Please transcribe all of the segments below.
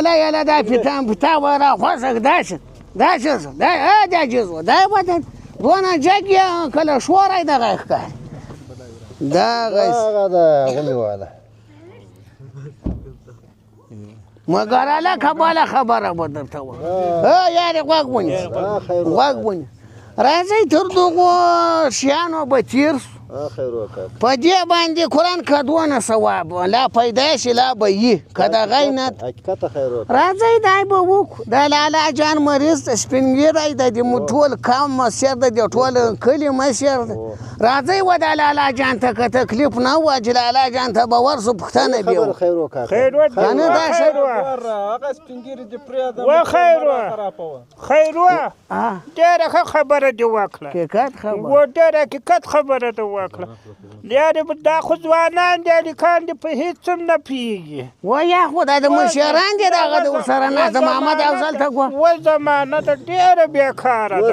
لا يلا دا بتا ورا خوسك داش دا دا جزو دا بدن دونه جګ کله شورای دغه ښکار هغه د غمي واله مګر علاقه بالا خبره به درته وایم یارې غوږ ونیسه راځئ تر دغو شیانو به تېر سو خیر وکړه په دې باندې قرآن که دونه ثواب لا پیدا شي لا به وي که د غینت حقیقت خیر وکړه راځئ دای به وکړو د لالا جان مریض د سپین ږیری د دې ټول قوم مشر د دې ټول کلي مشر دی راځئ و د لالا جان ته که تکلیف نه و چې لالا جان ته به ورسو پوښتنه به وکړو خیر وکړه خیر وکړه کنه دا ښه هغه سپین ږیري دې پرېږده و خیر وکړه ډېره ښه خبره دې وکړه حقیقت خبره و ډېره حقیقت خبره دې وکړه یارې دا خو ځوانان دي هلکان دي په هېڅ هم نه پوهېږي و یا خو دا د مشران دي دغه د ورسره ناظم محمد افضل ته ګوره و زمانه ده ډېره بېکاره ده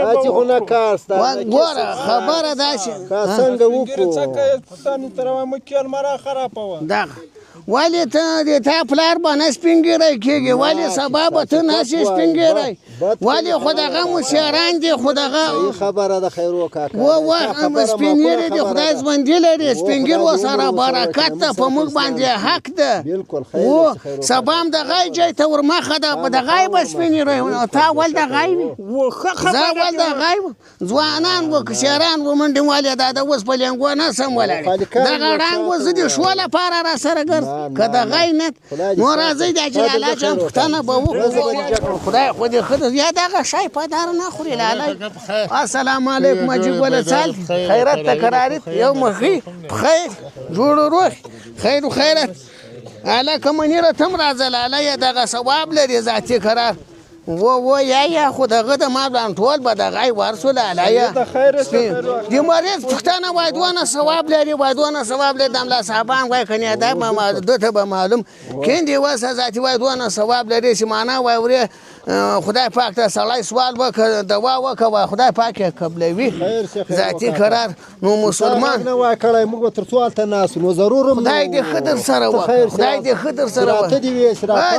هسې خو نه کار سته ګوره خبره داسې که څنګه وکړو دغه ولې ته د تا پلار به نه سپین ږیری کېږي ولې سبا به ته نشې سپین ږیری ولې خو دغه مشران دي خو دغه خبره ده خیر وکړه و سپین ږیري دي خدای ژوندي لري سپین ږیرو ورسره برکت ده په موږ باندې حق ده و سبا هم دغه ځای ته ورمخه ده په دغه به سپین ږیری تا ول دغه وي زه ول دغه ځوانان و کشران و منډې والې دا د اوس په لینګو نه سم ولاړې دغه ړنګ و زه د شو لپاره را سره ګرځم که د غینت نو راځئ دا چې لالا جان پوښتنه به وکړو خدای خو دې ښه یا دغه شی پدار نه خوري لالا السلام علیکم عجیب ولا سال خیرت تکرارت یو مخی بخیر جوړ روح خیر و خیرت هلکه منیره تم راځه لالا یا دغه ثواب لري ذاتي قرار و یا خو دغه د ما باندې ټول به دغه ورسو لالا یا د مریض پوښتنه وای دونه ثواب لري وای دونه ثواب لري د املا صاحبان وای کنه دا دته به معلوم کیندې وسه ذاتي وای دونه ثواب لري چې معنا وای ورې خدای پاک ته سړی سوال وکړه دوا وکړه خدای پاک یې قبلوي ذاتي قرار نو مسلمان نه وای کړی موږ تر څو هلته ناستو نو ضرور خدای دې ښه در سره وکړي خدای دې ښه در سره وکړي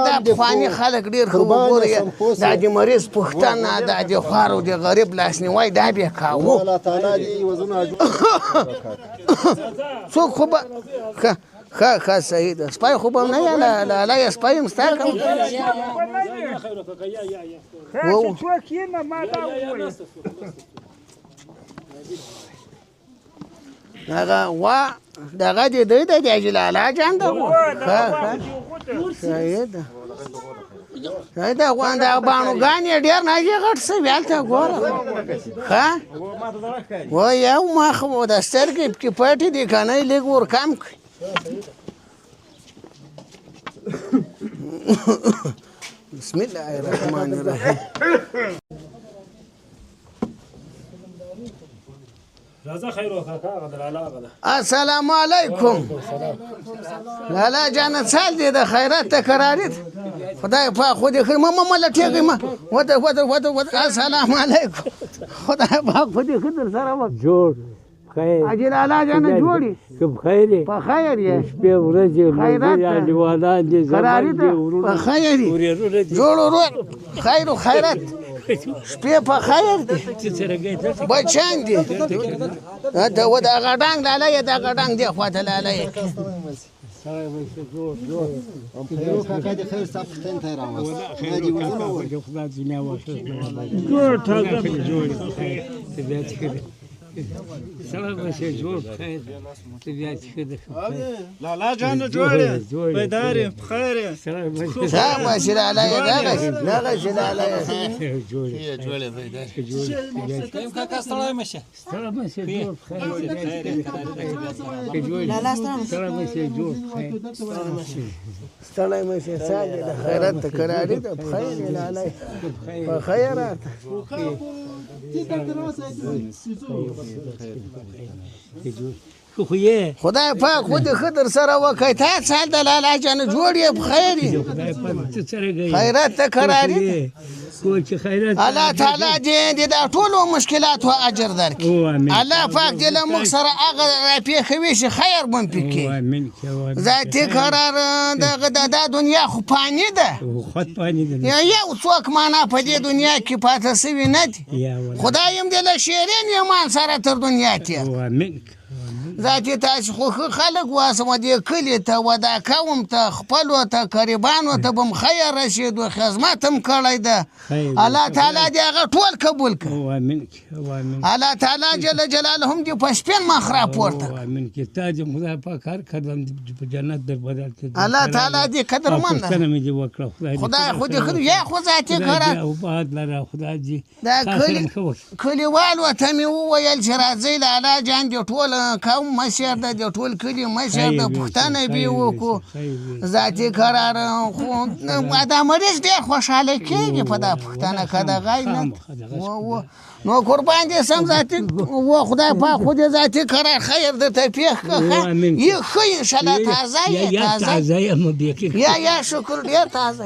دا پخواني خلک ډېر ښه وګورئ دا د مریض پوښتنه دا د خوار او د غریب لاسنیوی دا به یې کاوه الله تعالی دې وزرونه څوک خو به ښه صحیح ده سپی خو به نه یې لالا یې سپی هم ستا کوم هغه وا دغه دې دی د حاجي لالا جان ده ښه صحیح ده دا غوان دا باڼوګان یې ډېر ناجي غټ سوي هلته ګوره ښه و یو مخ و د سترګې پکې پټې دي که نه یې لږ ور کم کړي بسم الله الرحمن الرحیم السلام علیکم لالا جان سال دی د خیرات تکرارید خدای پاک خو دې ښه مه لټېږئ مه وده السلام علیکم خدای پاک خو دې ښه در سره وکړي جوړ خیر حاجي لالا جان جوړي که بخیر یې په خیر یې شپې ورځې ملګري انډیوالان دي قراري ده په خیر یې جوړ ورور خیر و خیرت شپې په خیر دي بچیان دي و دغه ډنګ لالا یې دغه ډنګ دې خواته لالا یې کاکا دې خیر ستا پوښتنې ته یې راوست خدای دې وزرونه جوړ تازه جوړ طبیعت ښه دی سړی به شي جوړ خیر طبیعت ښه دی لالا جان جوړ یې بیدار یې په خیر یې ښه باشي لالا یې دغه شي لالا یې جوړ یې بیدار جوړ کاکا ستړی مه شې ستړی مه شې جوړ خیر جوړ ستړی مه شې جوړ خیر ستړی مه شې سال د خیرت تکراري ده په خیر یې لالا یې په خیرات خو یې خدای پاک خو دې ښه در سره وکړي تا سال د لالا جان جوړ یې په خیر یې خدای پاک ته سره گئی خیرات ته قراري کو چې خیرات الله تعالی دې دا ټولو مشکلاتو اجر درکړي الله پاک دې له موږ سره هغه راپېښوي چې خیر به هم پکې امين ذاتي قرار دغه د دنیا خو فاني ده خود پانی ده یو څوک معنا په دې دنیا کې پاتې سوي نه دي خدای هم دې له شیرین ایمان سره تر دنیا تېر امين ذاتي تاسو خو خلک واسمه دې کلي ته ودا کوم ته خپلو ته قریبانو ته به م خیر رسید و خدمت هم کړی ده الله تعالی دې هغه ټول قبول کړي امين الله تعالی جل جلاله هم دې په سپین مخ راپورته امين کې تاج خدای پاک هر قدم په جنت در بدل کړي الله تعالی دې قدرمن ده څنګه مې دې وکړه خدای خو دې خو یا خو ذاتي قرار او بعد لره خدای دې دا کلیوال وته مې وویل چې راځئ لالا جان دې ټول قوم مشر ده د ټول کلي مشر ده پښتانه به وکړو ذاتي قرار خو دا مریض ډېر خوشحاله کېږي په دا پښتانه که د غای نه نو قربان دې سم ذاتي و خدای پاک خو دې ذاتي قرار خیر درته پېښ کړه یې ښه انشاءالله تازه یې تازه یم یا شکر ډېر تازه